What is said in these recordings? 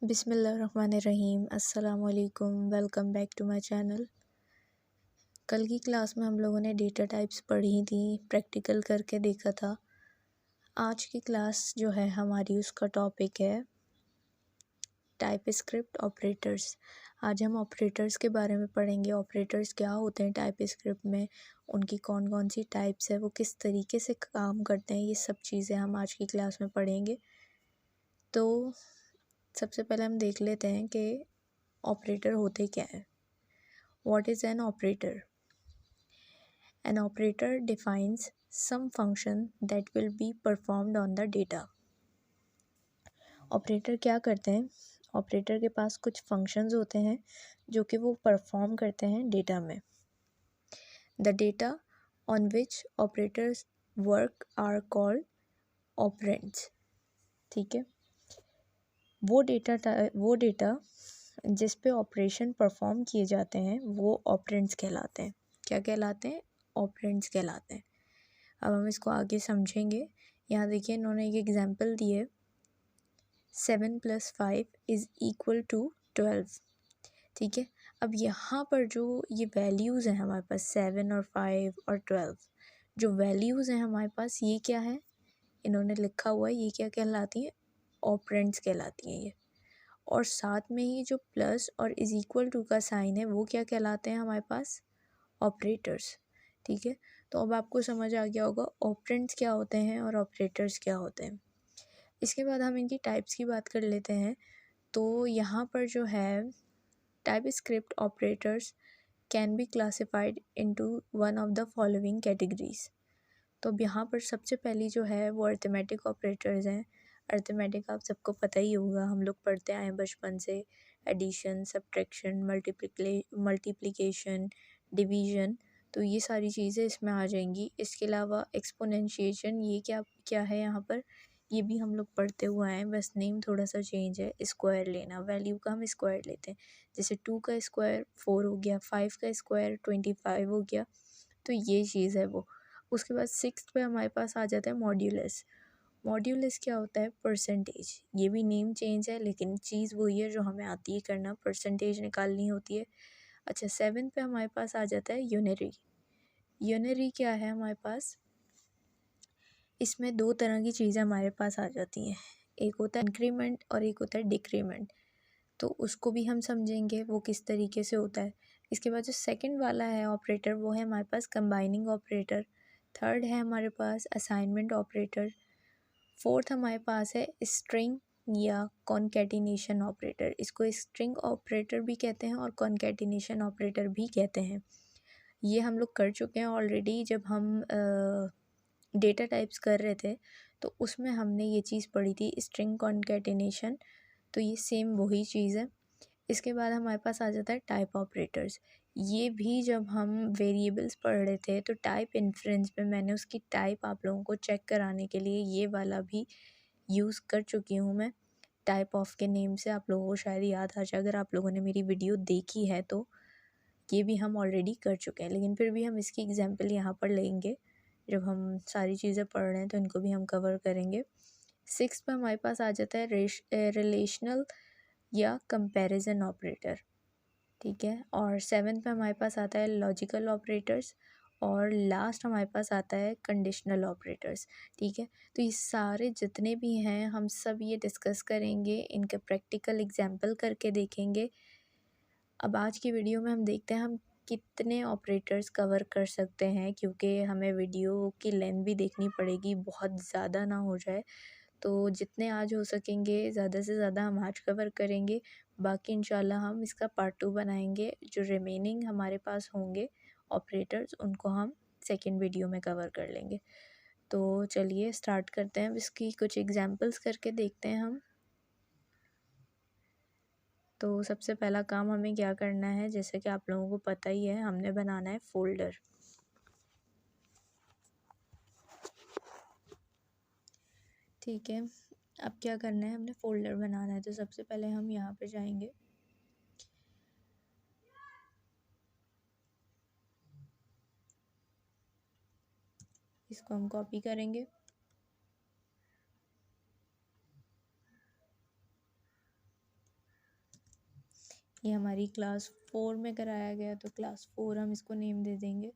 बिस्मिल्लाहिर्रहमानिर्रहीम अस्सलाम वालेकुम। Welcome back to my channel. कल की क्लास में हम लोगों ने डेटा टाइप्स पढ़ी थी, प्रैक्टिकल करके देखा था। आज की क्लास जो है हमारी उसका टॉपिक है टाइपस्क्रिप्ट ऑपरेटर्स। आज हम ऑपरेटर्स के बारे में पढ़ेंगे। ऑपरेटर्स क्या होते हैं टाइपस्क्रिप्ट में, उनकी कौन कौन सी टाइप्स है, वो किस तरीके से काम करते हैं, ये सब चीज़ें हम आज की क्लास में पढ़ेंगे। तो सबसे पहले हम देख लेते हैं कि ऑपरेटर होते क्या है। What is an operator? An operator defines some function that will be performed on the data. Operator क्या करते हैं? ऑपरेटर के पास कुछ फंक्शंस होते हैं जो कि वो परफॉर्म करते हैं डेटा में। The data on which operators work are called operands. ठीक है, वो डेटा जिस पे ऑपरेशन परफॉर्म किए जाते हैं वो ऑपरेंड्स कहलाते हैं। क्या कहलाते हैं? ऑपरेंड्स कहलाते हैं। अब हम इसको आगे समझेंगे। यहाँ देखिए, इन्होंने एक एग्जांपल दी है, 7 + 5 = 12। ठीक है, अब यहाँ पर जो ये वैल्यूज़ हैं हमारे पास 7 और 5 और 12, जो वैल्यूज़ हैं हमारे पास, ये क्या है? इन्होंने लिखा हुआ है, ये क्या कहलाती हैं? ऑपरेंड्स कहलाती हैं ये। और साथ में ही जो प्लस और = का साइन है वो क्या कहलाते हैं हमारे पास? ऑपरेटर्स। ठीक है, तो अब आपको समझ आ गया होगा ऑपरेंड्स क्या होते हैं और ऑपरेटर्स क्या होते हैं। इसके बाद हम इनकी टाइप्स की बात कर लेते हैं। तो यहाँ पर जो है TypeScript operators can be classified into one of the following categories. तो अब यहाँ पर सबसे पहली जो है वो अरिथमेटिक ऑपरेटर्स हैं। अरिथमेटिक आप सबको पता ही होगा, हम लोग पढ़ते आए हैं बचपन से। एडिशन, सब्ट्रैक्शन, मल्टीप्लिकेशन, डिवीज़न, तो ये सारी चीज़ें इसमें आ जाएंगी। इसके अलावा एक्सपोनेंशिएशन, ये क्या क्या है यहाँ पर, ये भी हम लोग पढ़ते हुए आए हैं, बस नेम थोड़ा सा चेंज है। स्क्वायर लेना, वैल्यू का हम स्क्वायर लेते हैं। जैसे 2 का स्क्वायर 4 हो गया, 5 का स्क्वायर 25 हो गया, तो ये चीज़ है वो। उसके बाद 6th पे हमारे पास आ जाता है मॉड्यूलस। मॉड्यूलस क्या होता है? परसेंटेज। ये भी नेम चेंज है लेकिन चीज़ वही है जो हमें आती है करना, परसेंटेज निकालनी होती है। अच्छा, 7 पे हमारे पास आ जाता है यूनरी। यूनरी क्या है हमारे पास? इसमें दो तरह की चीज़ें हमारे पास आ जाती हैं, एक होता है इंक्रीमेंट और एक होता है डिक्रीमेंट। तो उसको भी हम समझेंगे वो किस तरीके से होता है। इसके बाद जो सेकंड वाला है ऑपरेटर, वो है हमारे पास कंबाइनिंग ऑपरेटर। थर्ड है हमारे पास असाइनमेंट ऑपरेटर। फोर्थ हमारे पास है स्ट्रिंग या कॉन्कैटिनेशन ऑपरेटर। इसको स्ट्रिंग ऑपरेटर भी कहते हैं और कॉन्कैटिनेशन ऑपरेटर भी कहते हैं। ये हम लोग कर चुके हैं ऑलरेडी, जब हम डेटा टाइप्स कर रहे थे तो उसमें हमने ये चीज़ पढ़ी थी, स्ट्रिंग कॉन्कैटिनेशन। तो ये सेम वही चीज़ है। इसके बाद हमारे पास आ जाता है टाइप ऑपरेटर्स। ये भी जब हम वेरिएबल्स पढ़ रहे थे तो टाइप इन्फ्रेंस में मैंने उसकी टाइप आप लोगों को चेक कराने के लिए ये वाला भी यूज़ कर चुकी हूँ मैं। टाइप ऑफ के नेम से आप लोगों को शायद याद आ जाए, अगर आप लोगों ने मेरी वीडियो देखी है तो। ये भी हम ऑलरेडी कर चुके हैं, लेकिन फिर भी हम इसकी एग्जांपल यहाँ पर लेंगे। जब हम सारी चीज़ें पढ़ रहे हैं तो इनको भी हम कवर करेंगे। 6 पे हमारे पास आ जाता है रिलेशनल या कंपैरिजन ऑपरेटर। ठीक है, और 7 पे हमारे पास आता है लॉजिकल ऑपरेटर्स, और लास्ट हमारे पास आता है कंडीशनल ऑपरेटर्स। ठीक है, तो ये सारे जितने भी हैं हम सब ये डिस्कस करेंगे, इनके प्रैक्टिकल एग्जांपल करके देखेंगे। अब आज की वीडियो में हम देखते हैं हम कितने ऑपरेटर्स कवर कर सकते हैं, क्योंकि हमें वीडियो की लेंथ भी देखनी पड़ेगी, बहुत ज़्यादा ना हो जाए। तो जितने आज हो सकेंगे ज़्यादा से ज़्यादा हम आज कवर करेंगे। बाकी इंशाल्लाह हम इसका पार्ट 2 बनाएंगे। जो रिमेनिंग हमारे पास होंगे ऑपरेटर्स, उनको हम सेकंड वीडियो में कवर कर लेंगे। तो चलिए स्टार्ट करते हैं। अब इसकी कुछ एग्जांपल्स करके देखते हैं हम। तो सबसे पहला काम हमें क्या करना है, जैसे कि आप लोगों को पता ही है, हमने बनाना है फ़ोल्डर। ठीक है, अब क्या करना है, हमने फ़ोल्डर बनाना है। तो सबसे पहले हम यहाँ पे जाएंगे, इसको हम कॉपी करेंगे। ये हमारी क्लास 4 में कराया गया, तो क्लास 4 हम इसको नेम दे देंगे।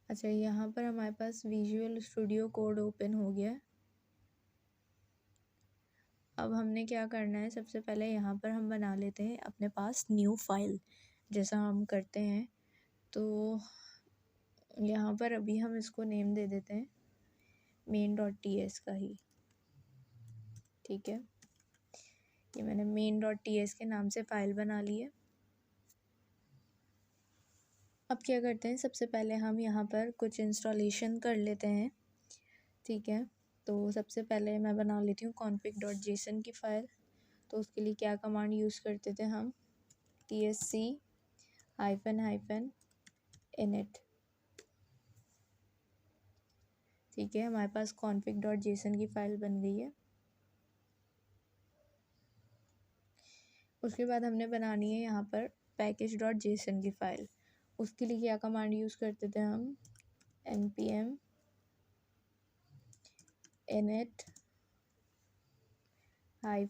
अच्छा, यहाँ पर हमारे पास विजुअल स्टूडियो कोड ओपन हो गया है। अब हमने क्या करना है, सबसे पहले यहाँ पर हम बना लेते हैं अपने पास न्यू फाइल, जैसा हम करते हैं। तो यहाँ पर अभी हम इसको नेम दे देते हैं main.ts का ही, ठीक है। ये मैंने main.ts के नाम से फ़ाइल बना ली है। अब क्या करते हैं, सबसे पहले हम यहाँ पर कुछ इंस्टॉलेशन कर लेते हैं, ठीक है। तो सबसे पहले मैं बना लेती हूँ config.json की फ़ाइल। तो उसके लिए क्या कमांड यूज़ करते थे हम, tsc-init, ठीक है। हमारे पास config.json की फ़ाइल बन गई है। उसके बाद हमने बनानी है यहाँ पर package.json की फ़ाइल। उसके लिए क्या कमांड यूज़ करते थे हम, npm init -y।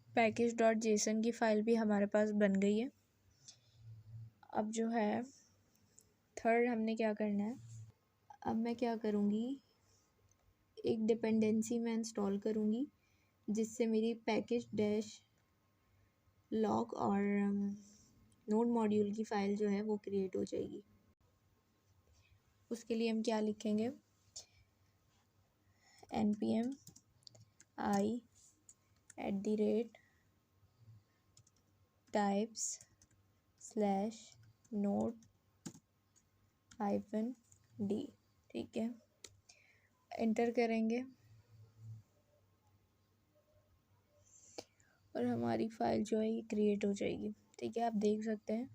package.json की फ़ाइल भी हमारे पास बन गई है। अब जो है थर्ड हमने क्या करना है, अब मैं क्या करूँगी, एक डिपेंडेंसी मैं इंस्टॉल करूँगी जिससे मेरी पैकेज डैश लॉग और नोड मॉड्यूल की फ़ाइल जो है वो क्रिएट हो जाएगी। उसके लिए हम क्या लिखेंगे, npm i @types/node-d, ठीक है। एंटर करेंगे और हमारी फ़ाइल जो है ये क्रिएट हो जाएगी, ठीक है। आप देख सकते हैं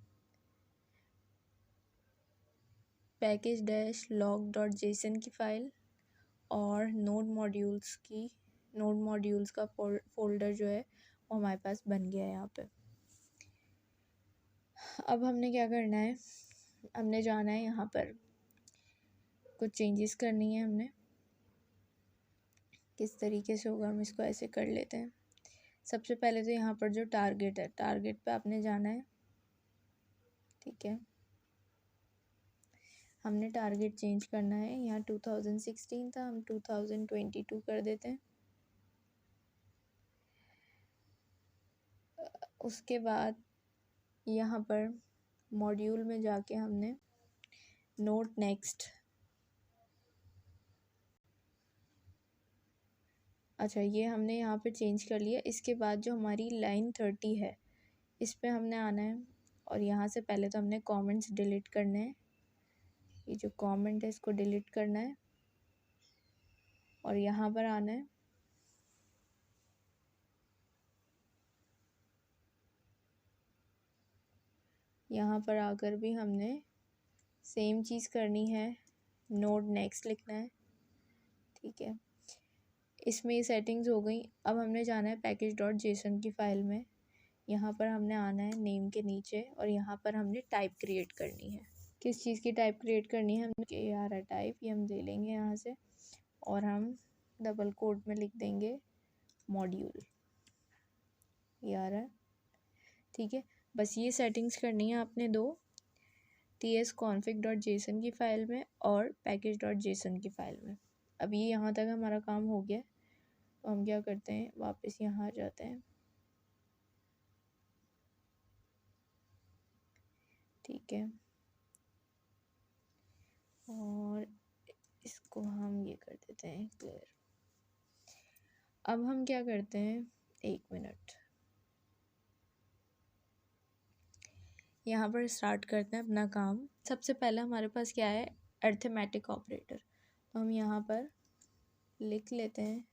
package-log.json की फ़ाइल और नोड मॉड्यूल्स का फोल्डर जो है वो हमारे पास बन गया है यहाँ पे। अब हमने क्या करना है, हमने जाना है यहाँ पर कुछ चेंजेस करनी है हमने। किस तरीके से होगा, हम इसको ऐसे कर लेते हैं। सबसे पहले तो यहाँ पर जो टारगेट है, टारगेट पे आपने जाना है, ठीक है। हमने टारगेट चेंज करना है, यहाँ 2016 था, हम 2022 कर देते हैं। उसके बाद यहाँ पर मॉड्यूल में जाके हमने नोड नेक्स्ट, अच्छा ये हमने यहाँ पे चेंज कर लिया। इसके बाद जो हमारी लाइन 30 है इस पे हमने आना है और यहाँ से पहले तो हमने कमेंट्स डिलीट करने हैं। ये जो कमेंट है इसको डिलीट करना है और यहाँ पर आना है। यहाँ पर आकर भी हमने सेम चीज़ करनी है, नोड नेक्स्ट लिखना है, ठीक है। इसमें ये सेटिंग्स हो गई। अब हमने जाना है package.json की फ़ाइल में। यहाँ पर हमने आना है नेम के नीचे और यहाँ पर हमने टाइप क्रिएट करनी है। किस चीज़ की टाइप क्रिएट करनी है, हमने ARR टाइप, ये हम ले लेंगे यहाँ से और हम डबल कोट में लिख देंगे मॉड्यूल ARR, ठीक है। बस ये सेटिंग्स करनी है आपने दो, tsconfig.json की फ़ाइल में और package.json की फ़ाइल में। अब ये यहाँ तक हमारा काम हो गया। तो हम क्या करते हैं, वापस यहाँ आ जाते हैं, ठीक है। और इसको हम ये कर देते हैं क्लियर। अब हम क्या करते हैं, एक मिनट, यहाँ पर स्टार्ट करते हैं अपना काम। सबसे पहले हमारे पास क्या है, अरिथमेटिक ऑपरेटर। तो हम यहाँ पर लिख लेते हैं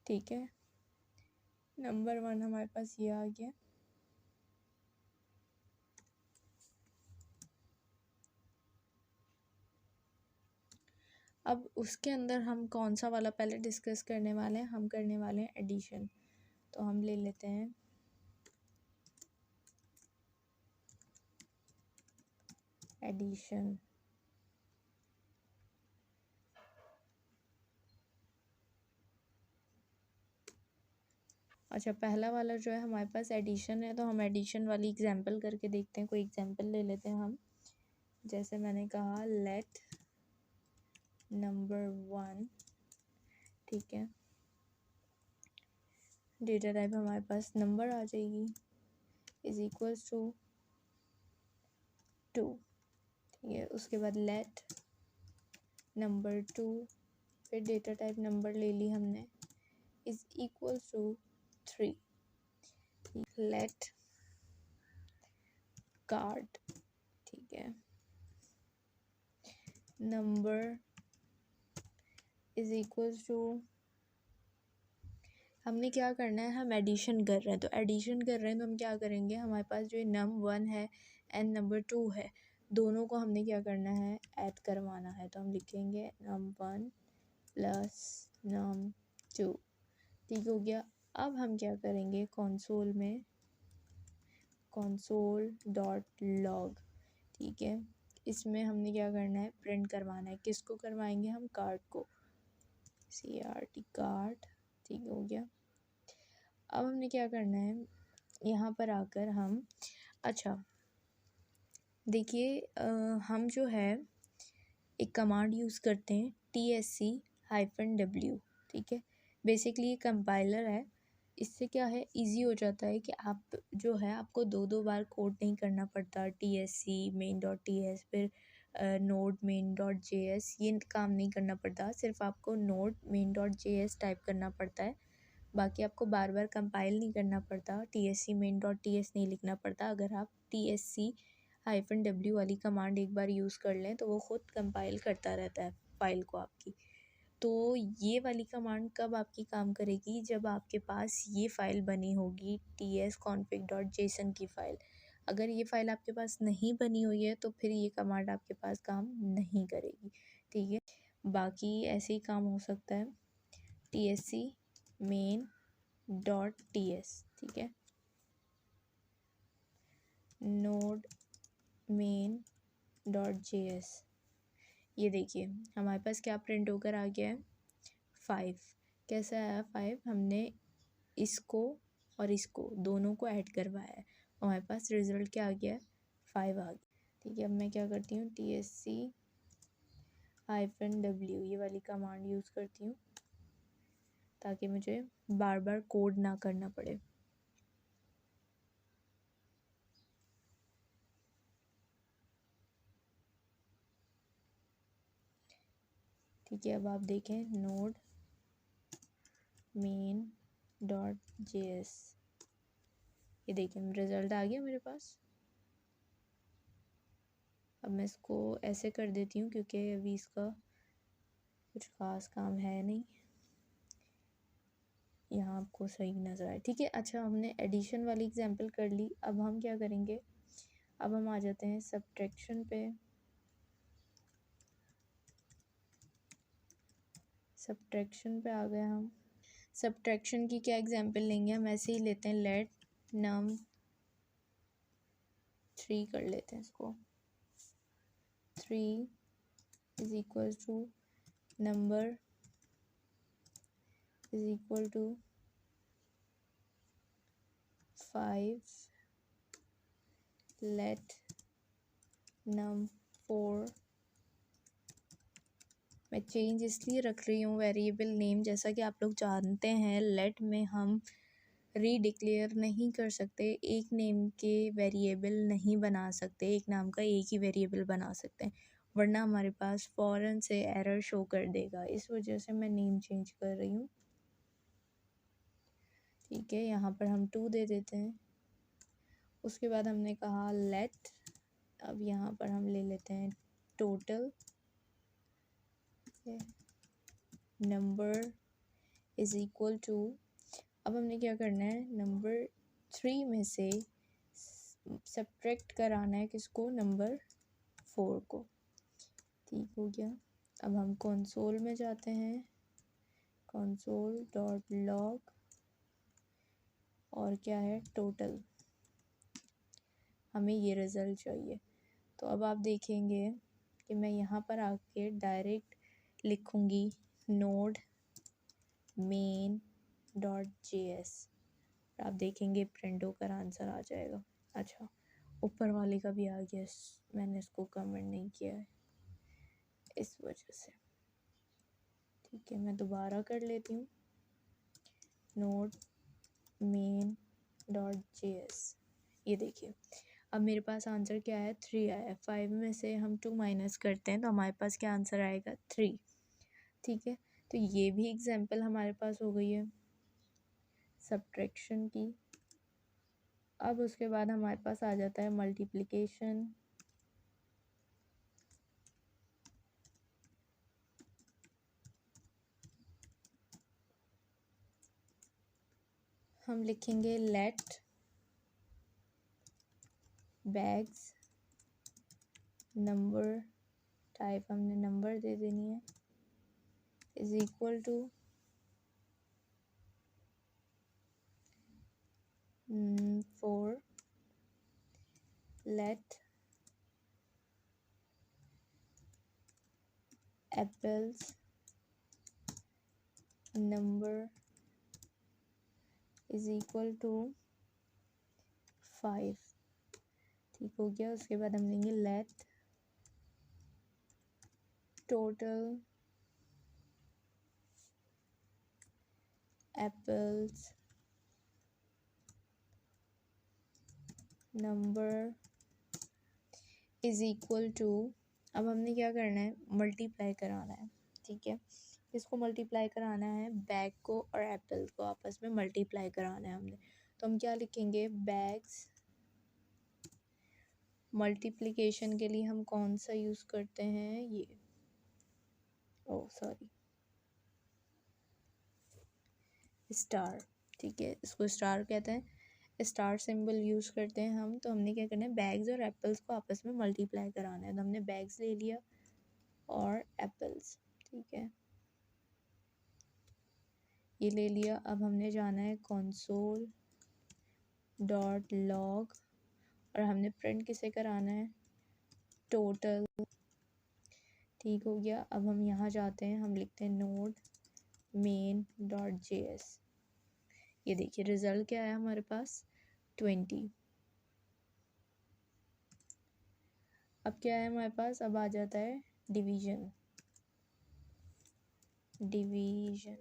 ठीक है, नंबर 1 हमारे पास ये आ गया। अब उसके अंदर हम कौन सा वाला पहले डिस्कस करने वाले हैं, हम करने वाले हैं एडिशन। तो हम ले लेते हैं एडिशन। अच्छा, पहला वाला जो है हमारे पास एडिशन है, तो हम एडिशन वाली एग्जांपल करके देखते हैं। कोई एग्जांपल ले लेते हैं हम। जैसे मैंने कहा लेट नंबर 1, ठीक है, डेटा टाइप हमारे पास नंबर आ जाएगी, इज इक्वल्स टू 2, ठीक है। उसके बाद लेट नंबर 2, फिर डेटा टाइप नंबर ले ली हमने, is equals to 3। Let card, ठीक है, नंबर इज इक्वल्स टू, हमने क्या करना है, हम एडिशन कर रहे हैं। तो एडिशन कर रहे हैं तो हम क्या करेंगे, हमारे पास जो num1 है एंड नंबर 2 है, दोनों को हमने क्या करना है, ऐड करवाना है। तो हम लिखेंगे num1 प्लस num2, ठीक हो गया। अब हम क्या करेंगे, कंसोल में console.log, ठीक है, इसमें हमने क्या करना है, प्रिंट करवाना है। किसको करवाएंगे हम, कार्ड को, CRT कार्ड, ठीक हो गया। अब हमने क्या करना है, यहाँ पर आकर हम, अच्छा देखिए, हम जो है एक कमांड यूज़ करते हैं TSC-W, ठीक है। बेसिकली ये कंपाइलर है। इससे क्या है, इजी हो जाता है कि आप जो है आपको दो बार कोड नहीं करना पड़ता। TSC main.ts फिर node main.js, ये काम नहीं करना पड़ता। सिर्फ आपको node main.js टाइप करना पड़ता है। बाकी आपको बार बार कंपाइल नहीं करना पड़ता, TSC main.ts नहीं लिखना पड़ता। अगर आप TSC-W वाली कमांड एक बार यूज़ कर लें तो वो ख़ुद कंपाइल करता रहता है फाइल को आपकी। तो ये वाली कमांड कब आपकी काम करेगी, जब आपके पास ये फ़ाइल बनी होगी tsconfig.json की फ़ाइल। अगर ये फ़ाइल आपके पास नहीं बनी हुई है तो फिर ये कमांड आपके पास काम नहीं करेगी, ठीक है। बाकी ऐसे ही काम हो सकता है TSC main.ts, ठीक है, node main.js, ये देखिए हमारे पास क्या प्रिंट होकर आ गया है, 5। कैसा आया 5, हमने इसको और इसको दोनों को ऐड करवाया है, हमारे पास रिज़ल्ट क्या आ गया है, 5 आ गया, ठीक है। अब मैं क्या करती हूँ, TSC-W ये वाली कमांड यूज़ करती हूँ ताकि मुझे बार बार कोड ना करना पड़े। ठीक है, अब आप देखें node main.js, ये देखिए रिज़ल्ट आ गया मेरे पास। अब मैं इसको ऐसे कर देती हूँ क्योंकि अभी इसका कुछ ख़ास काम है नहीं, यहाँ आपको सही नज़र आए, ठीक है। अच्छा, हमने एडिशन वाली एग्जांपल कर ली। अब हम क्या करेंगे, अब हम आ जाते हैं सब्ट्रैक्शन पे। सब्ट्रैक्शन पे आ गए हम। सब्ट्रैक्शन की क्या एग्जांपल लेंगे, हम ऐसे ही लेते हैं लेट num3 कर लेते हैं इसको। 3 is equal to number is equal to 5, let num4, मैं चेंज इसलिए रख रही हूँ वेरिएबल नेम, जैसा कि आप लोग जानते हैं लेट में हम रीडिक्लेयर नहीं कर सकते, एक नेम के वेरिएबल नहीं बना सकते, एक नाम का एक ही वेरिएबल बना सकते हैं, वरना हमारे पास फ़ौरन से एरर शो कर देगा। इस वजह से मैं नेम चेंज कर रही हूँ, ठीक है। यहाँ पर हम 2 दे देते हैं। उसके बाद हमने कहा लेट, अब यहाँ पर हम ले लेते हैं total number is equal to, अब हमने क्या करना है, नंबर 3 में से सब्ट्रैक्ट कराना है किसको, नंबर 4 को। ठीक हो गया। अब हम कंसोल में जाते हैं, कंसोल डॉट लॉग, और क्या है, टोटल, हमें ये रिज़ल्ट चाहिए। तो अब आप देखेंगे कि मैं यहाँ पर आके डायरेक्ट लिखूँगी नोड मेन डॉट जेएस, आप देखेंगे प्रिंट होकर आंसर आ जाएगा। अच्छा, ऊपर वाले का भी आ गया, मैंने इसको कमेंट नहीं किया है इस वजह से। ठीक है, मैं दोबारा कर लेती हूँ, नोड मेन डॉट जेएस। ये देखिए अब मेरे पास आंसर क्या है, 3 आया है। 5 में से हम 2 माइनस करते हैं तो हमारे पास क्या आंसर आएगा, 3। ठीक है, तो ये भी एग्जाम्पल हमारे पास हो गई है सब्ट्रैक्शन की। अब उसके बाद हमारे पास आ जाता है मल्टीप्लिकेशन। हम लिखेंगे लेट बैग्स नंबर, टाइप हमने नंबर दे देनी है, is equal to 4 let apples number is equal to 5। ठीक हो गया। उसके बाद हम लेंगे let total apples number is equal to, अब हमने क्या करना है, मल्टीप्लाई कराना है। ठीक है, इसको मल्टीप्लाई कराना है, बैग को और एप्पल को आपस में मल्टीप्लाई कराना है हमने। तो हम क्या लिखेंगे, बैग्स, मल्टीप्लिकेशन के लिए हम कौन सा यूज़ करते हैं, ये, ओ सॉरी, स्टार। ठीक है, इसको स्टार कहते हैं, स्टार सिंबल यूज़ करते हैं हम। तो हमने क्या करना है, बैग्स और एप्पल्स को आपस में मल्टीप्लाई कराना है। तो हमने बैग्स ले लिया और एप्पल्स, ठीक है, ये ले लिया। अब हमने जाना है कंसोल डॉट लॉग, और हमने प्रिंट किसे कराना है, टोटल। ठीक हो गया। अब हम यहाँ जाते हैं, हम लिखते हैं नोड मेन डॉट जेएस। ये देखिए रिजल्ट क्या है हमारे पास, 20। अब क्या है हमारे पास, अब आ जाता है डिवीजन, डिवीजन।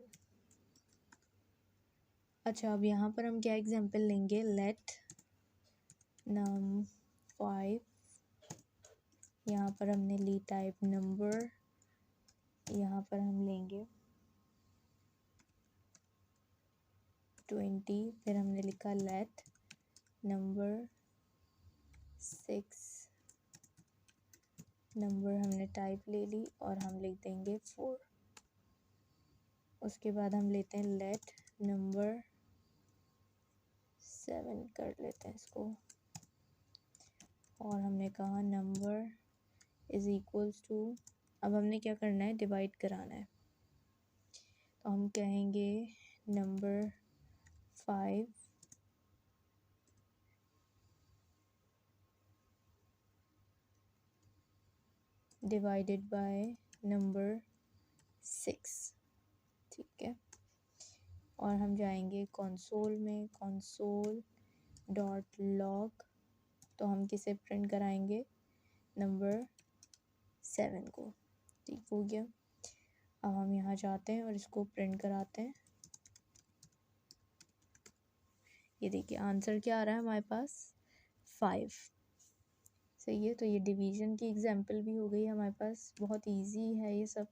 अच्छा, अब यहाँ पर हम क्या एग्जांपल लेंगे, लेट नम 5, यहाँ पर हमने ली टाइप नंबर, यहाँ पर हम लेंगे 20, फिर हमने लिखा लेट नंबर 6, नंबर हमने टाइप ले ली और हम लिख देंगे 4। उसके बाद हम लेते हैं लेट नंबर 7 कर लेते हैं इसको, और हमने कहा नंबर इज इक्वल्स टू, अब हमने क्या करना है, डिवाइड कराना है। तो हम कहेंगे नंबर 5 डिवाइडेड बाय नंबर 6। ठीक है, और हम जाएंगे कंसोल में, कंसोल डॉट लॉग, तो हम किसे प्रिंट कराएंगे, नंबर 7 को। ठीक हो गया। अब हम यहाँ जाते हैं और इसको प्रिंट कराते हैं। ये देखिए आंसर क्या आ रहा है हमारे पास, 5। सही है, तो ये डिवीजन की एग्जाम्पल भी हो गई हमारे पास। बहुत इजी है ये सब,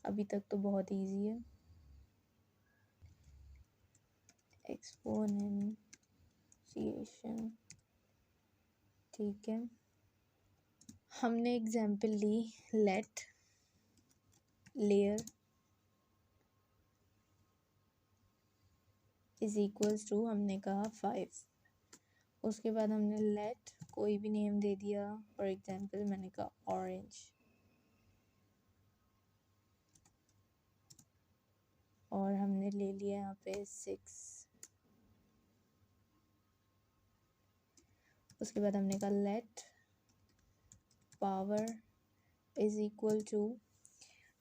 अभी तक तो बहुत इजी है। एक्सपोनेंशिएशन, ठीक है, हमने एग्जाम्पल ली let layer is equals to हमने कहा 5। उसके बाद हमने लेट कोई भी नेम दे दिया, फॉर एग्जांपल मैंने कहा ऑरेंज, और हमने ले लिया यहाँ पे 6। उसके बाद हमने कहा let power is equal to,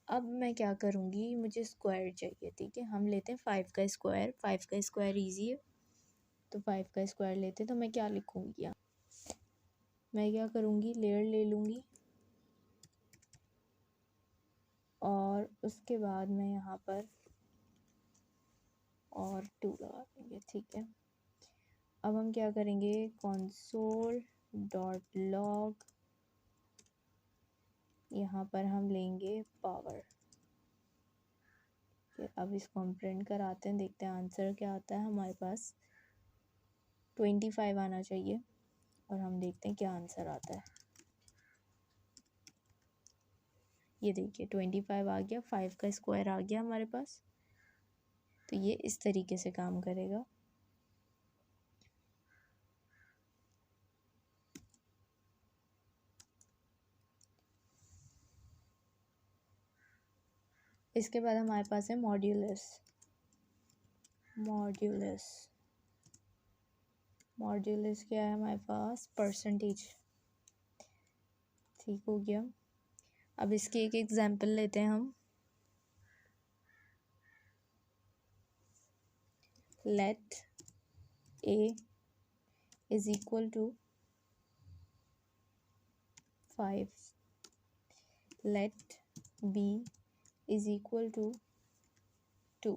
अब मैं क्या करूँगी, मुझे स्क्वायर चाहिए, ठीक है। हम लेते हैं 5 का स्क्वायर, 5 का स्क्वायर ईजी है, तो 5 का स्क्वायर लेते हैं। तो मैं क्या लिखूँगी यहाँ, मैं क्या करूँगी, लेयर ले लूँगी और उसके बाद मैं यहाँ पर और 2 लगा देंगे, ठीक है। अब हम क्या करेंगे, console डॉट लॉग, यहाँ पर हम लेंगे पावर। अब इसको हम प्रिंट कराते हैं, देखते हैं आंसर क्या आता है हमारे पास। 25 आना चाहिए और हम देखते हैं क्या आंसर आता है। ये देखिए 25 आ गया, 5 का स्क्वायर आ गया हमारे पास। तो ये इस तरीके से काम करेगा। इसके बाद हमारे पास है मॉड्यूलस। मॉड्यूलस क्या है हमारे पास, परसेंटेज, ठीक हो गया। अब इसकी एक एग्जांपल लेते हैं हम। Let a is equal to 5, let b is equal to 2,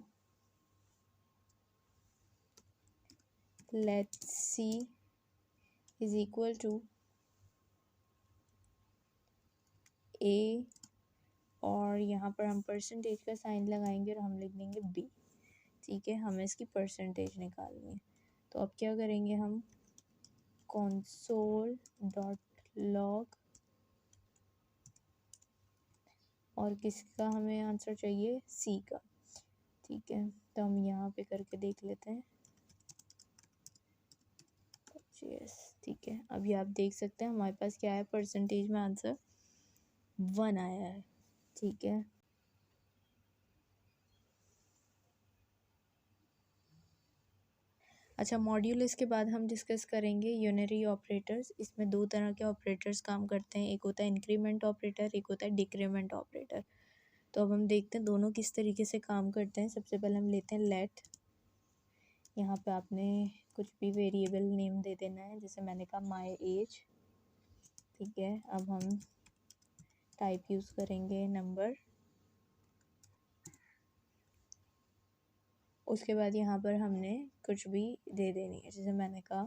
let c is equal to a, और यहाँ पर हम परसेंटेज का साइन लगाएंगे और हम लिख देंगे b, ठीक है। हमें इसकी परसेंटेज निकालनी है। तो अब क्या करेंगे हम, console डॉट लॉग, और किसका हमें आंसर चाहिए, c का, ठीक है। तो हम यहाँ पे करके देख लेते हैं, यस, ठीक है। अभी आप देख सकते हैं हमारे पास क्या है, परसेंटेज में आंसर 1 आया है, ठीक है। अच्छा, मॉड्यूलस के बाद हम डिस्कस करेंगे यूनरी ऑपरेटर्स। इसमें 2 तरह के ऑपरेटर्स काम करते हैं, एक होता है इंक्रीमेंट ऑपरेटर, एक होता है डिक्रीमेंट ऑपरेटर। तो अब हम देखते हैं दोनों किस तरीके से काम करते हैं। सबसे पहले हम लेते हैं लेट, यहाँ पे आपने कुछ भी वेरिएबल नेम दे देना है, जैसे मैंने कहा माई एज, ठीक है। अब हम टाइप यूज़ करेंगे नंबर। उसके बाद यहाँ पर हमने कुछ भी दे देनी है, जैसे मैंने कहा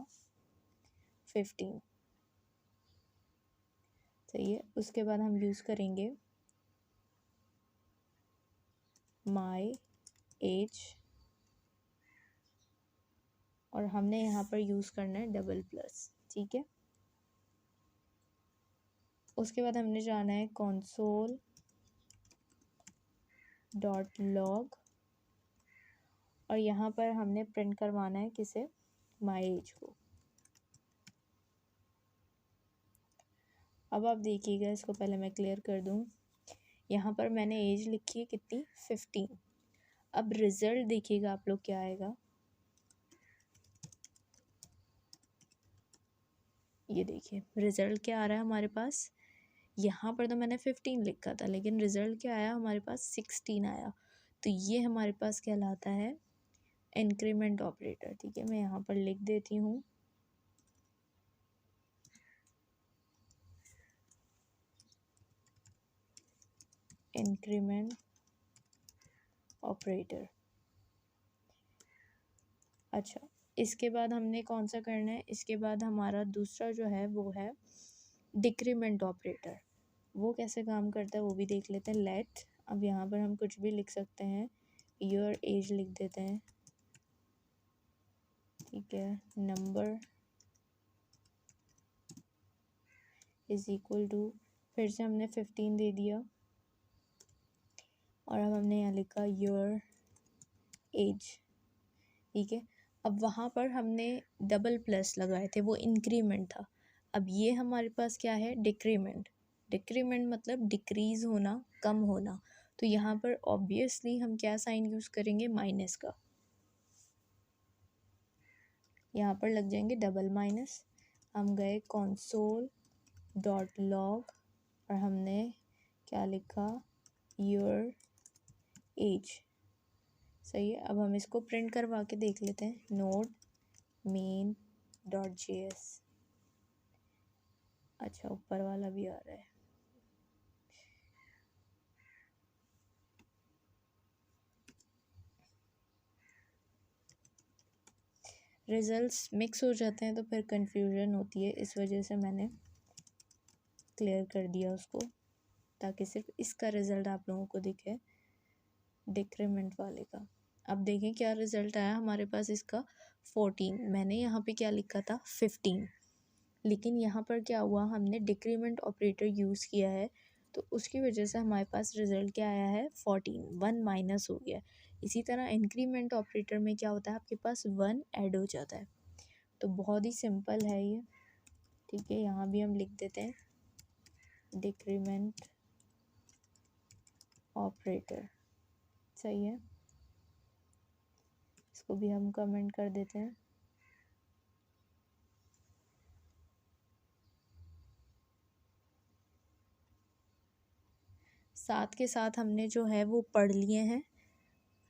15, सही है। उसके बाद हम यूज़ करेंगे माई एज, और हमने यहाँ पर यूज़ करना है डबल प्लस, ठीक है। उसके बाद हमने जाना है console डॉट लॉग, और यहाँ पर हमने प्रिंट करवाना है किसे, माई एज को। अब आप देखिएगा, इसको पहले मैं क्लियर कर दूँ। यहाँ पर मैंने एज लिखी है कितनी, 15। अब रिजल्ट देखिएगा आप लोग क्या आएगा, ये देखिए रिजल्ट क्या आ रहा है हमारे पास। यहाँ पर तो मैंने 15 लिखा था, लेकिन रिजल्ट क्या आया हमारे पास, 16 आया। तो ये हमारे पास कहलाता है इंक्रीमेंट ऑपरेटर, ठीक है। मैं यहाँ पर लिख देती हूँ इंक्रीमेंट ऑपरेटर। अच्छा, इसके बाद हमने कौन सा करना है, इसके बाद हमारा दूसरा जो है वो है डिक्रीमेंट ऑपरेटर। वो कैसे काम करता है वो भी देख लेते हैं। लेट, अब यहाँ पर हम कुछ भी लिख सकते हैं, योर एज लिख देते हैं, ठीक है। नंबर इज इक्वल टू, फिर से हमने 15 दे दिया, और अब हमने यहाँ लिखा योर एज ठीक है। अब वहाँ पर हमने डबल प्लस लगाए थे, वो इंक्रीमेंट था। अब ये हमारे पास क्या है, डिक्रीमेंट। डिक्रीमेंट मतलब डिक्रीज़ होना, कम होना। तो यहाँ पर ऑब्वियसली हम क्या साइन यूज़ करेंगे, माइनस का। यहाँ पर लग जाएंगे डबल माइनस। हम गए console डॉट लॉग और हमने क्या लिखा, योर एज। सही है। अब हम इसको प्रिंट करवा के देख लेते हैं, नोड मेन डॉट जेएस। अच्छा, ऊपर वाला भी आ रहा है। रिजल्ट्स मिक्स हो जाते हैं तो फिर कंफ्यूजन होती है, इस वजह से मैंने क्लियर कर दिया उसको, ताकि सिर्फ इसका रिज़ल्ट आप लोगों को दिखे, डिक्रीमेंट वाले का। अब देखें क्या रिज़ल्ट आया हमारे पास इसका, 14। मैंने यहाँ पे क्या लिखा था, 15, लेकिन यहाँ पर क्या हुआ, हमने डिक्रीमेंट ऑपरेटर यूज़ किया है, तो उसकी वजह से हमारे पास रिज़ल्ट क्या आया है, 14। 1 माइनस हो गया। इसी तरह इंक्रीमेंट ऑपरेटर में क्या होता है, आपके पास 1 ऐड हो जाता है। तो बहुत ही सिंपल है ये, ठीक है। यहाँ भी हम लिख देते हैं डिक्रीमेंट ऑपरेटर, सही है। इसको भी हम कमेंट कर देते हैं। साथ के साथ हमने जो है वो पढ़ लिए हैं,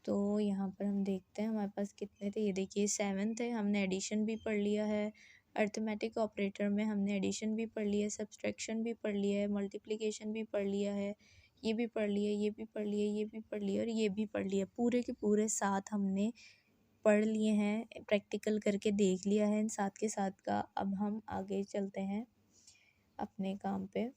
तो यहाँ पर हम देखते हैं हमारे पास कितने थे। ये देखिए 7 थे, हमने एडिशन भी पढ़ लिया है। अर्थमेटिक ऑपरेटर में हमने एडिशन भी पढ़ लिया है, सब्सट्रैक्शन भी पढ़ लिया है, मल्टीप्लिकेशन भी पढ़ लिया है, ये भी पढ़ लिया, ये भी पढ़ लिया, ये भी पढ़ लिया और ये भी पढ़ लिया। पूरे के पूरे 7 हमने पढ़ लिए हैं, प्रैक्टिकल करके देख लिया है इन 7 के 7 का। अब हम आगे चलते हैं अपने काम पे।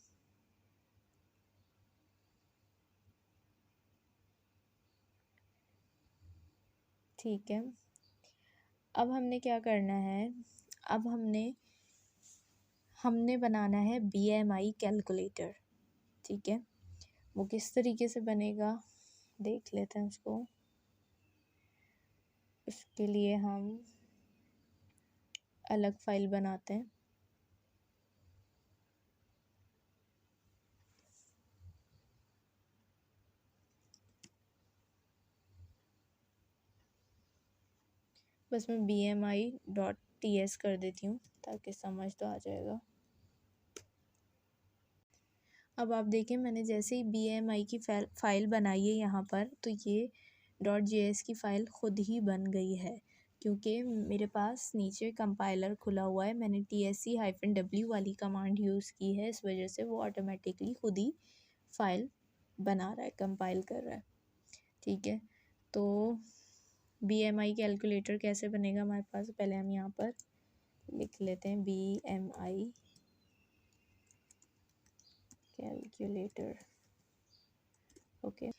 ठीक है, अब हमने क्या करना है, अब हमने बनाना है BMI कैलकुलेटर। ठीक है, वो किस तरीके से बनेगा देख लेते हैं उसको। उसके लिए हम अलग फाइल बनाते हैं। बस मैं BMI.ts कर देती हूँ ताकि समझ तो आ जाएगा। अब आप देखें, मैंने जैसे ही BMI की फ़ाइल बनाई है यहाँ पर, तो ये .js की फ़ाइल खुद ही बन गई है, क्योंकि मेरे पास नीचे कंपाइलर खुला हुआ है। मैंने tsc-w वाली कमांड यूज़ की है, इस वजह से वो ऑटोमेटिकली खुद ही फ़ाइल बना रहा है, कंपाइल कर रहा है। ठीक है, तो BMI कैलकुलेटर कैसे बनेगा हमारे पास, पहले हम यहाँ पर लिख लेते हैं BMI कैलकुलेटर। ओके,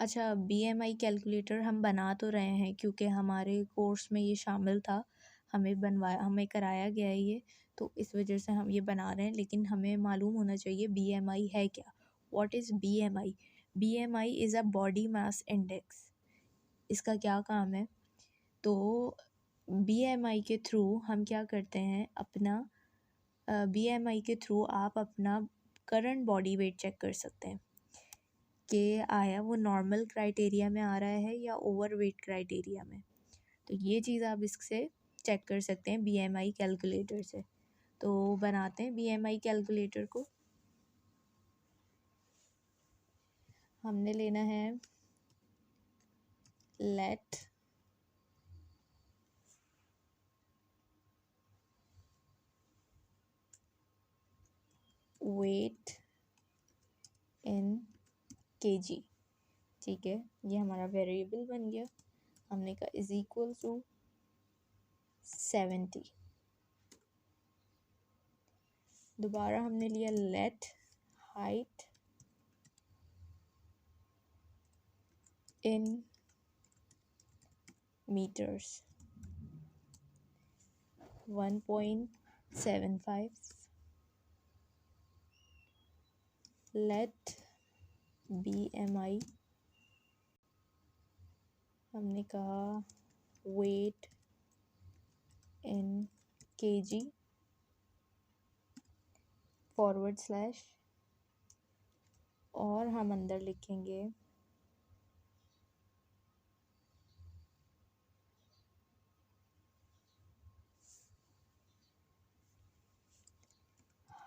अच्छा, BMI कैलकुलेटर हम बना तो रहे हैं क्योंकि हमारे कोर्स में ये शामिल था, हमें कराया गया है ये, तो इस वजह से हम ये बना रहे हैं। लेकिन हमें मालूम होना चाहिए BMI है क्या, what is BMI। BMI is a body mass index. इसका क्या काम है, तो BMI के थ्रू हम क्या करते हैं, अपना BMI के थ्रू आप अपना करंट बॉडी वेट चेक कर सकते हैं कि आया वो नॉर्मल क्राइटेरिया में आ रहा है या ओवर वेट क्राइटेरिया में। तो ये चीज़ आप इससे चेक कर सकते हैं BMI कैलकुलेटर से। तो बनाते हैं BMI कैलकुलेटर को। हमने लेना है लेट वेट इन kg। ठीक है, ये हमारा वेरिएबल बन गया। हमने कहा इज इक्वल टू 70। दोबारा हमने लिया let height in metres 1.75। Let BMI हमने कहा weight in kg / और हम अंदर लिखेंगे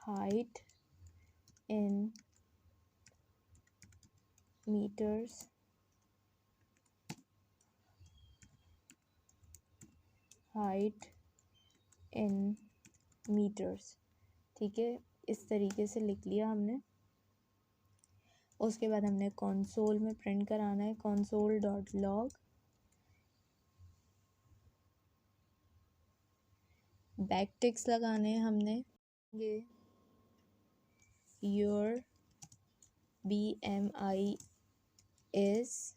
height in meters height in meters। ठीक है, इस तरीके से लिख लिया हमने। उसके बाद हमने कंसोल में प्रिंट कराना है, console.log बैक टिक्स लगाने हैं हमने। ये योर BMI is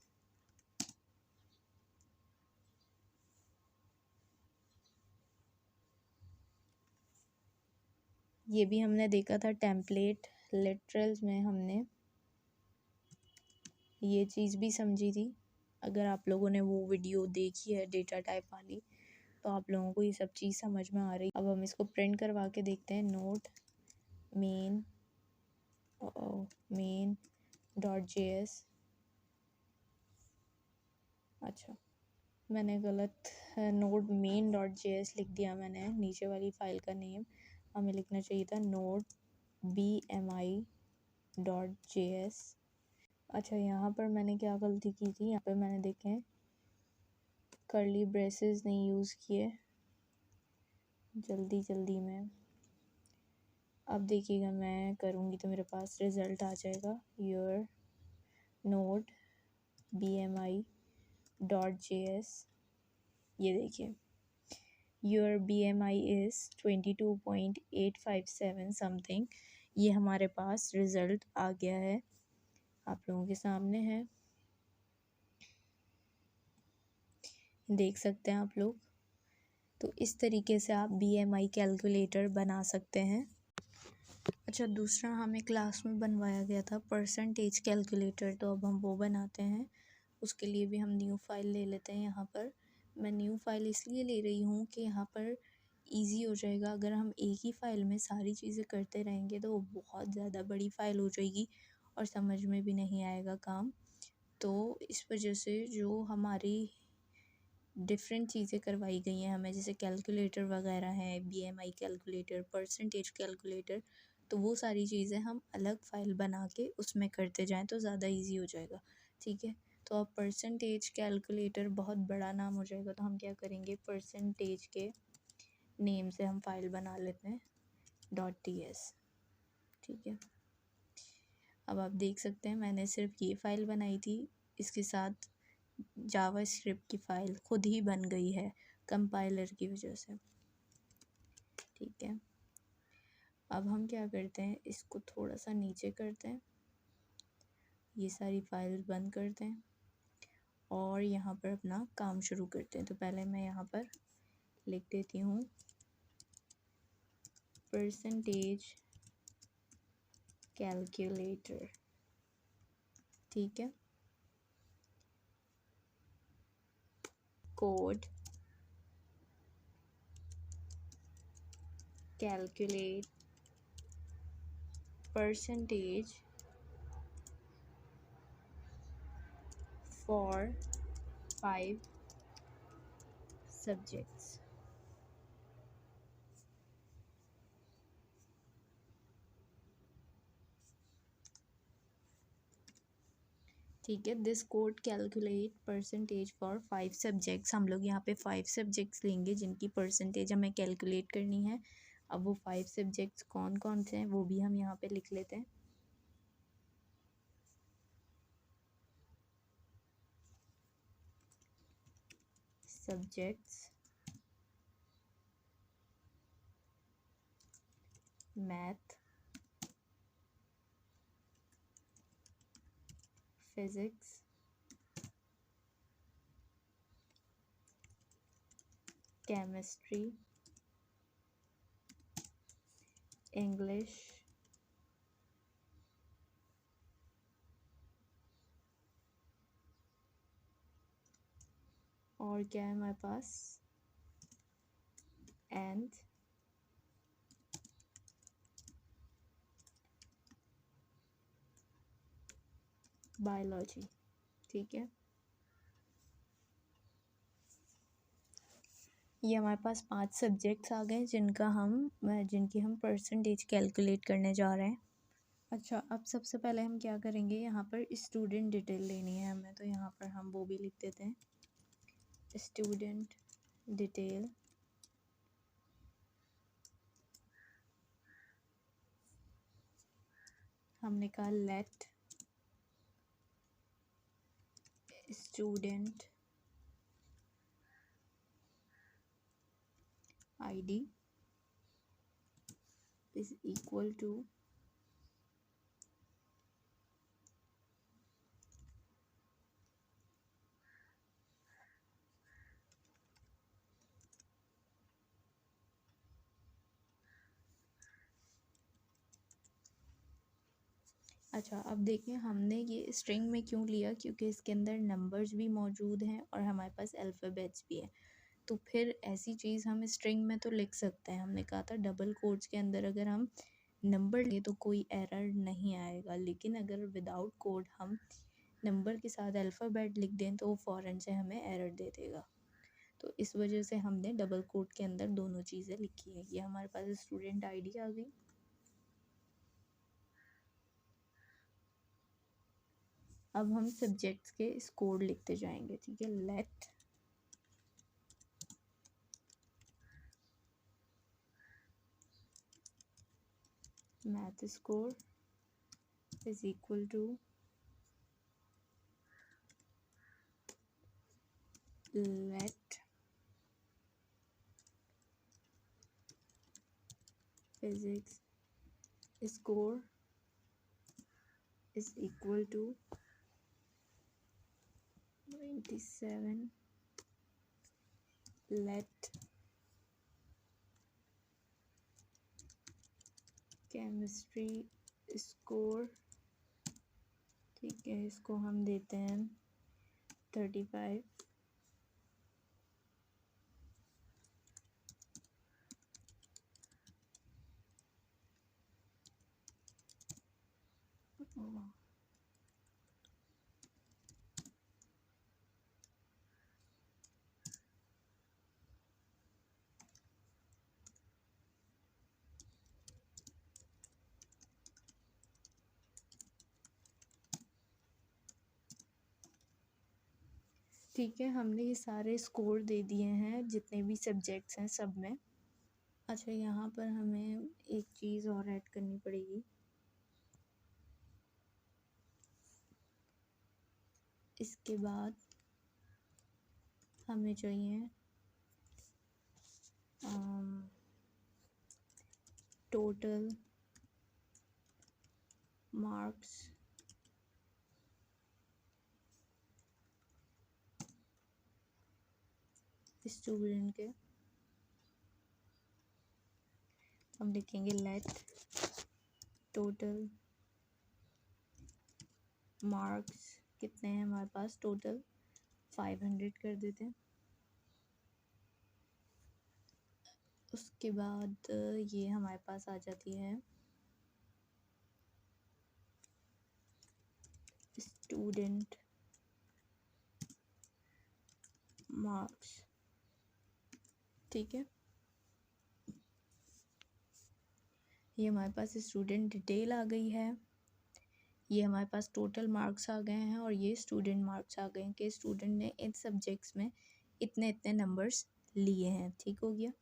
ये भी हमने देखा था टेम्पलेट लिटरल्स में, हमने ये चीज़ भी समझी थी। अगर आप लोगों ने वो वीडियो देखी है डेटा टाइप वाली तो आप लोगों को ये सब चीज़ समझ में आ रही। अब हम इसको प्रिंट करवा के देखते हैं। नोट main.js, अच्छा मैंने गलत नोड main.js लिख दिया मैंने, नीचे वाली फाइल का नेम हमें लिखना चाहिए था नोड bmi.js। अच्छा यहाँ पर मैंने क्या गलती की थी, यहाँ पे मैंने देखें कर्ली ब्रेसेस नहीं यूज़ किए जल्दी में। अब देखिएगा मैं करूँगी तो मेरे पास रिज़ल्ट आ जाएगा। योर नोड bmi.js, ये देखिए योर BMI is 22.857 समथिंग। ये हमारे पास रिज़ल्ट आ गया है, आप लोगों के सामने है, देख सकते हैं आप लोग। तो इस तरीके से आप BMI कैलकुलेटर बना सकते हैं। अच्छा दूसरा हमें क्लास में बनवाया गया था परसेंटेज कैलकुलेटर, तो अब हम वो बनाते हैं। उसके लिए भी हम न्यू फाइल ले लेते हैं। यहाँ पर मैं न्यू फाइल इसलिए ले रही हूँ कि यहाँ पर इजी हो जाएगा। अगर हम एक ही फाइल में सारी चीज़ें करते रहेंगे तो वो बहुत ज़्यादा बड़ी फाइल हो जाएगी और समझ में भी नहीं आएगा काम। तो इस वजह से जो हमारी डिफरेंट चीज़ें करवाई गई हैं हमें, जैसे कैलकुलेटर वगैरह हैं, BMI कैलकुलेटर, परसेंटेज कैलकुलेटर, तो वो सारी चीज़ें हम अलग फ़ाइल बना के उसमें करते जाएं तो ज़्यादा इजी हो जाएगा। ठीक है, तो अब परसेंटेज कैलकुलेटर बहुत बड़ा नाम हो जाएगा, तो हम क्या करेंगे परसेंटेज के नेम से हम फाइल बना लेते हैं .ts। ठीक है, अब आप देख सकते हैं मैंने सिर्फ ये फ़ाइल बनाई थी, इसके साथ जावा स्क्रिप्ट की फ़ाइल खुद ही बन गई है कंपाइलर की वजह से। ठीक है, अब हम क्या करते हैं, इसको थोड़ा सा नीचे करते हैं, ये सारी फाइल्स बंद करते हैं और यहाँ पर अपना काम शुरू करते हैं। तो पहले मैं यहाँ पर लिख देती हूँ परसेंटेज कैलकुलेटर। ठीक है, code calculate percentage for 5 subjects. ठीक है, this code calculate percentage for 5 subjects. हम लोग यहाँ पे 5 सब्जेक्ट्स लेंगे जिनकी परसेंटेज हमें कैलकुलेट करनी है। अब वो 5 सब्जेक्ट्स कौन कौन से हैं वो भी हम यहाँ पे लिख लेते हैं। Subjects math, physics, chemistry, English, और और क्या है हमारे पास, एंड बायोलॉजी। ठीक है, ये हमारे पास 5 सब्जेक्ट्स आ गए जिनकी हम परसेंटेज कैलकुलेट करने जा रहे हैं। अच्छा, अब सबसे पहले हम क्या करेंगे, यहाँ पर स्टूडेंट डिटेल लेनी है हमें, तो यहाँ पर हम वो भी लिख देते हैं, स्टूडेंट डिटेल। हमने कहा let student ID is equal to अच्छा, अब देखिए हमने ये स्ट्रिंग में क्यों लिया, क्योंकि इसके अंदर नंबर्स भी मौजूद हैं और हमारे पास अल्फ़ाबेट्स भी है। तो फिर ऐसी चीज़ हम स्ट्रिंग में तो लिख सकते हैं, हमने कहा था डबल कोट्स के अंदर अगर हम नंबर लिए तो कोई एरर नहीं आएगा, लेकिन अगर विदाउट कोड हम नंबर के साथ अल्फ़ाबेट लिख दें तो वो फ़ौरन से हमें एरर दे देगा। तो इस वजह से हमने डबल कोट के अंदर दोनों चीज़ें लिखी है। ये हमारे पास स्टूडेंट आईडी आ गई। अब हम सब्जेक्ट्स के स्कोर लिखते जाएंगे। ठीक है, let math score is equal to let physics score is equal to 97। Let chemistry score, ठीक है, इसको हम देते हैं 35। ठीक है, हमने ये सारे स्कोर दे दिए हैं जितने भी सब्जेक्ट्स हैं सब में। अच्छा, यहाँ पर हमें एक चीज़ और ऐड करनी पड़ेगी। इसके बाद हमें चाहिए टोटल मार्क्स स्टूडेंट के। हम लिखेंगे लेट टोटल मार्क्स, कितने हैं हमारे पास, टोटल 500 कर देते हैं। उसके बाद ये हमारे पास आ जाती है स्टूडेंट मार्क्स। ठीक है, ये हमारे पास स्टूडेंट डिटेल आ गई है, ये हमारे पास टोटल मार्क्स आ गए हैं और ये स्टूडेंट मार्क्स आ गए हैं कि स्टूडेंट ने इन सब्जेक्ट्स में इतने इतने नंबर्स लिए हैं। ठीक हो गया।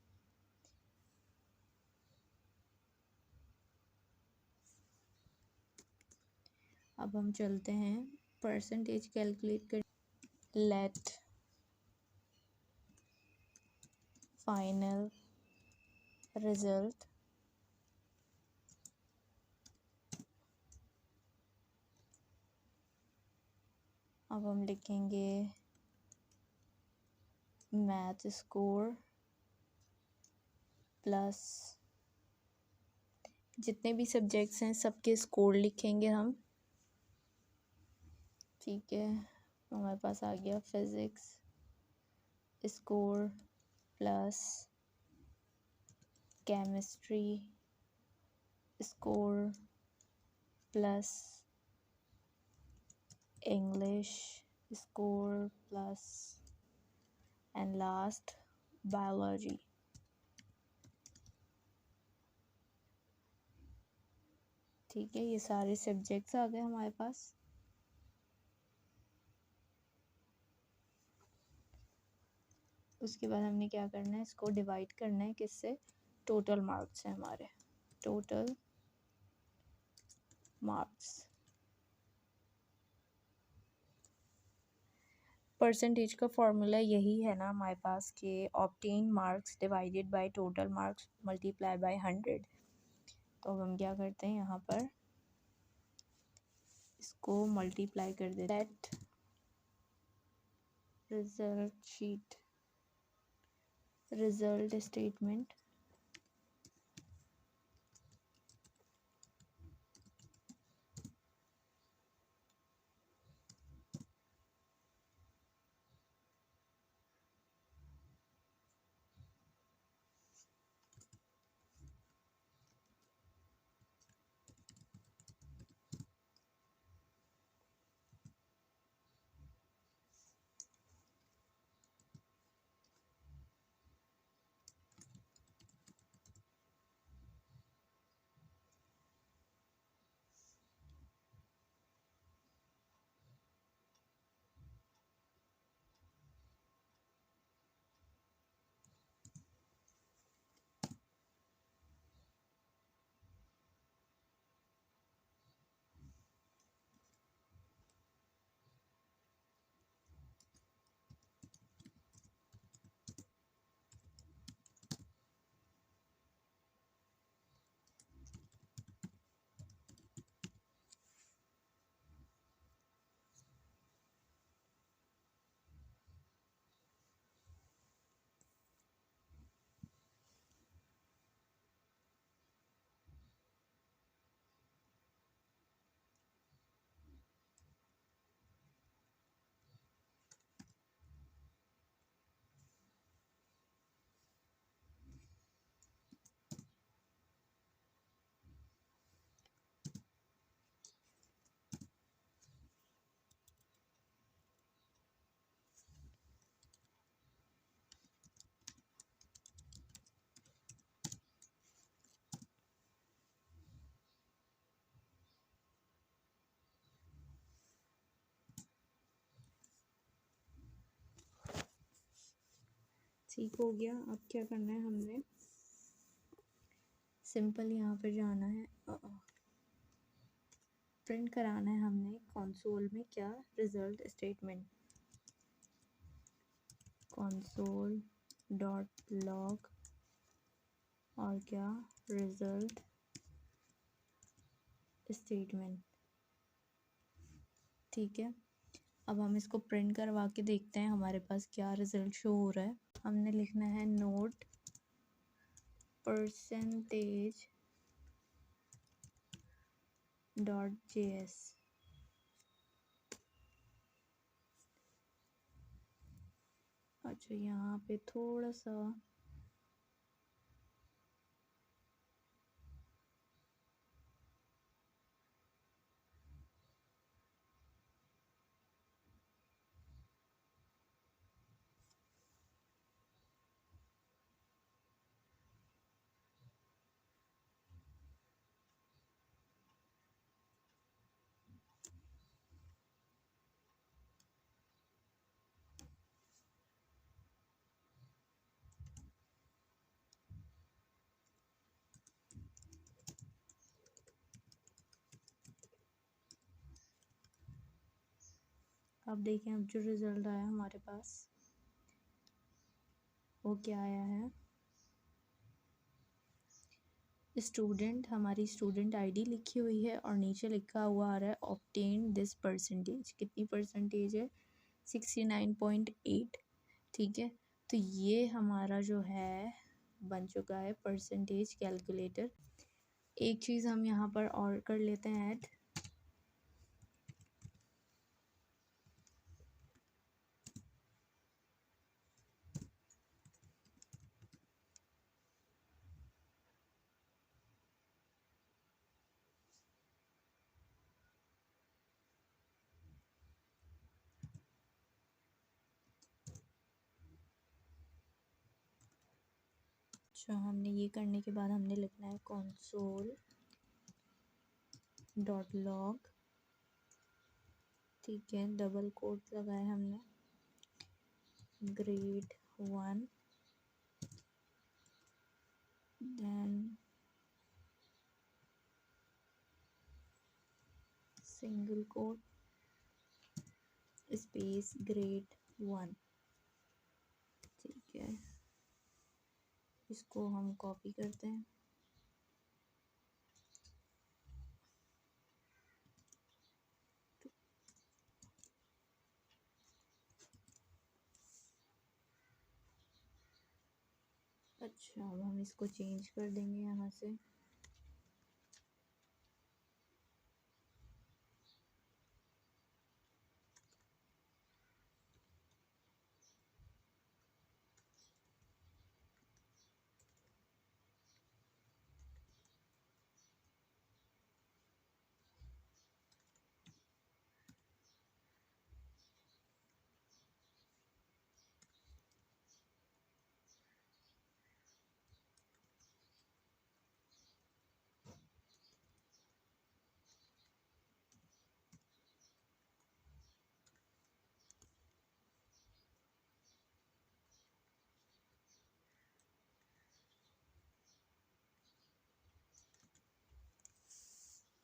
अब हम चलते हैं परसेंटेज कैलकुलेट कर। लेट फाइनल रिजल्ट अब हम लिखेंगे मैथ स्कोर प्लस जितने भी सब्जेक्ट्स हैं सबके स्कोर लिखेंगे हम। ठीक है, हमारे पास आ गया physics score plus chemistry score plus English score plus and last biology. ठीक है, ये सारे सब्जेक्ट्स आ गए हमारे पास। उसके बाद हमने क्या करना है, इसको डिवाइड करना है किससे, टोटल मार्क्स है हमारे, टोटल मार्क्स। परसेंटेज का फॉर्मूला यही है ना हमारे पास कि obtain marks divided by total marks multiply by 100। तो अब हम क्या करते हैं, यहाँ पर इसको मल्टीप्लाई कर देते हैं। रिजल्ट शीट, रिजल्ट स्टेटमेंट ठीक हो गया। अब क्या करना है, हमने सिंपल यहाँ पर जाना है, प्रिंट कराना है हमने कंसोल में क्या, result statement, console dot log और क्या, रिजल्ट स्टेटमेंट। ठीक है, अब हम इसको प्रिंट करवा के देखते हैं हमारे पास क्या रिजल्ट शो हो रहा है। हमने लिखना है नोट परसेंटेज .js। अच्छा, यहाँ पे थोड़ा सा अब देखें, अब जो रिजल्ट आया हमारे पास वो क्या आया है, स्टूडेंट, हमारी स्टूडेंट आईडी लिखी हुई है और नीचे लिखा हुआ आ रहा है ऑब्टेन दिस परसेंटेज। कितनी परसेंटेज है, 69.8। ठीक है, तो ये हमारा जो है बन चुका है परसेंटेज कैलकुलेटर। एक चीज़ हम यहाँ पर और कर लेते हैं ऐड, अच्छा, हमने ये करने के बाद हमने लिखना है console डॉट लॉग, ठीक है, डबल कोट लगाए हमने, grade 1, then single quote space grade 1, ठीक है। इसको हम कॉपी करते हैं, अच्छा अब हम इसको चेंज कर देंगे यहाँ से,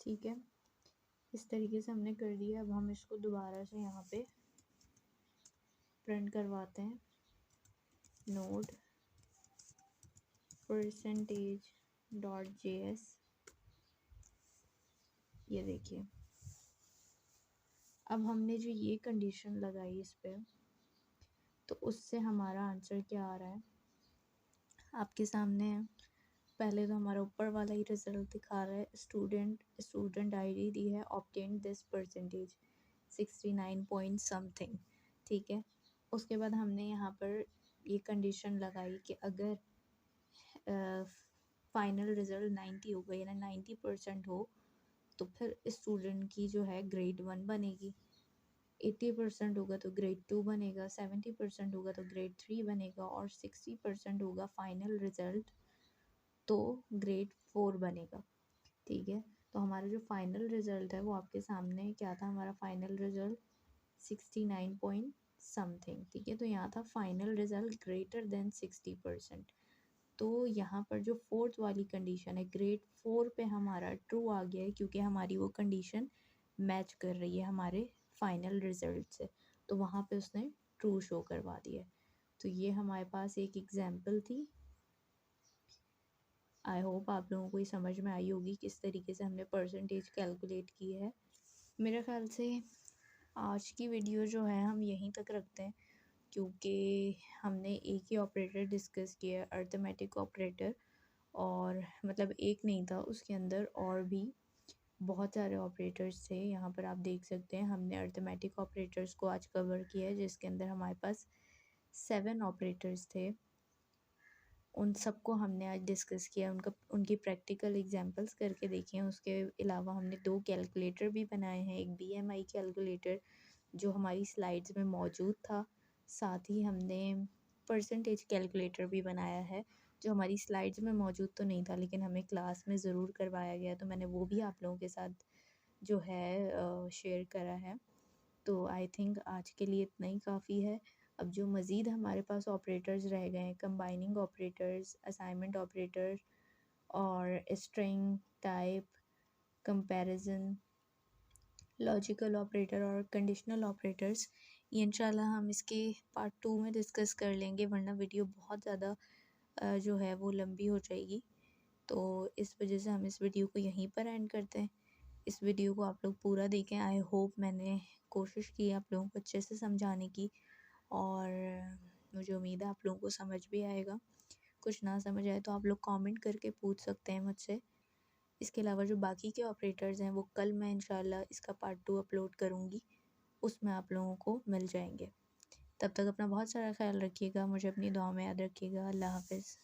ठीक है। इस तरीके से हमने कर दिया। अब हम इसको दोबारा से यहाँ पे प्रिंट करवाते हैं, नोड %.js, ये देखिए। अब हमने जो ये कंडीशन लगाई इस पे, तो उससे हमारा आंसर क्या आ रहा है आपके सामने है। पहले तो हमारा ऊपर वाला ही रिजल्ट दिखा रहा है, स्टूडेंट आईडी दी है, obtain this percentage 69 point something, ठीक है। उसके बाद हमने यहाँ पर ये कंडीशन लगाई कि अगर फाइनल रिजल्ट 90 होगा, यानी 90% हो, तो फिर स्टूडेंट की जो है grade 1 बनेगी, 80% होगा तो grade 2 बनेगा, 70% होगा तो grade 3 बनेगा, और 60% होगा फाइनल रिजल्ट तो grade 4 बनेगा, ठीक है। तो हमारा जो फाइनल रिजल्ट है वो आपके सामने क्या था, हमारा फाइनल रिजल्ट 69 पॉइंट समथिंग, ठीक है। तो यहाँ था फाइनल रिजल्ट ग्रेटर देन 60%। तो यहाँ पर जो फोर्थ वाली कंडीशन है, ग्रेड 4 पे हमारा ट्रू आ गया है, क्योंकि हमारी वो कंडीशन मैच कर रही है हमारे फाइनल रिजल्ट से, तो वहाँ पे उसने ट्रू शो करवा दिया। तो ये हमारे पास एक एग्जांपल थी। आई होप आप लोगों को ये समझ में आई होगी किस तरीके से हमने परसेंटेज कैलकुलेट की है। मेरे ख्याल से आज की वीडियो जो है हम यहीं तक रखते हैं, क्योंकि हमने एक ही ऑपरेटर डिस्कस किया, अर्थमेटिक ऑपरेटर, और मतलब एक नहीं था, उसके अंदर और भी बहुत सारे ऑपरेटर्स थे। यहाँ पर आप देख सकते हैं हमने अर्थमेटिक ऑपरेटर्स को आज कवर किया है, जिसके अंदर हमारे पास 7 ऑपरेटर्स थे। उन सबको हमने आज डिस्कस किया, उनकी प्रैक्टिकल एग्जांपल्स करके देखे हैं। उसके अलावा हमने 2 कैलकुलेटर भी बनाए हैं, एक BMI कैलकुलेटर जो हमारी स्लाइड्स में मौजूद था, साथ ही हमने परसेंटेज कैलकुलेटर भी बनाया है जो हमारी स्लाइड्स में मौजूद तो नहीं था, लेकिन हमें क्लास में ज़रूर करवाया गया, तो मैंने वो भी आप लोगों के साथ जो है शेयर करा है। तो आई थिंक आज के लिए इतना ही काफ़ी है। अब जो मज़ीद हमारे पास ऑपरेटर्स रह गए हैं, कंबाइनिंग ऑपरेटर्स, असाइनमेंट ऑपरेटर, और string type, comparison, logical operator और कंडीशनल ऑपरेटर्स, ये इंशाल्लाह हम इसके पार्ट 2 में डिस्कस कर लेंगे, वरना वीडियो बहुत ज़्यादा जो है वो लंबी हो जाएगी। तो इस वजह से हम इस वीडियो को यहीं पर एंड करते हैं। इस वीडियो को आप लोग पूरा देखें। आई होप मैंने कोशिश की आप लोगों को अच्छे से समझाने की, और मुझे उम्मीद है आप लोगों को समझ भी आएगा। कुछ ना समझ आए तो आप लोग कमेंट करके पूछ सकते हैं मुझसे। इसके अलावा जो बाकी के ऑपरेटर्स हैं वो कल मैं इंशाल्लाह इसका पार्ट 2 अपलोड करूँगी, उसमें आप लोगों को मिल जाएंगे। तब तक अपना बहुत सारा ख्याल रखिएगा, मुझे अपनी दुआ में याद रखिएगा। अल्लाह हाफ़िज़।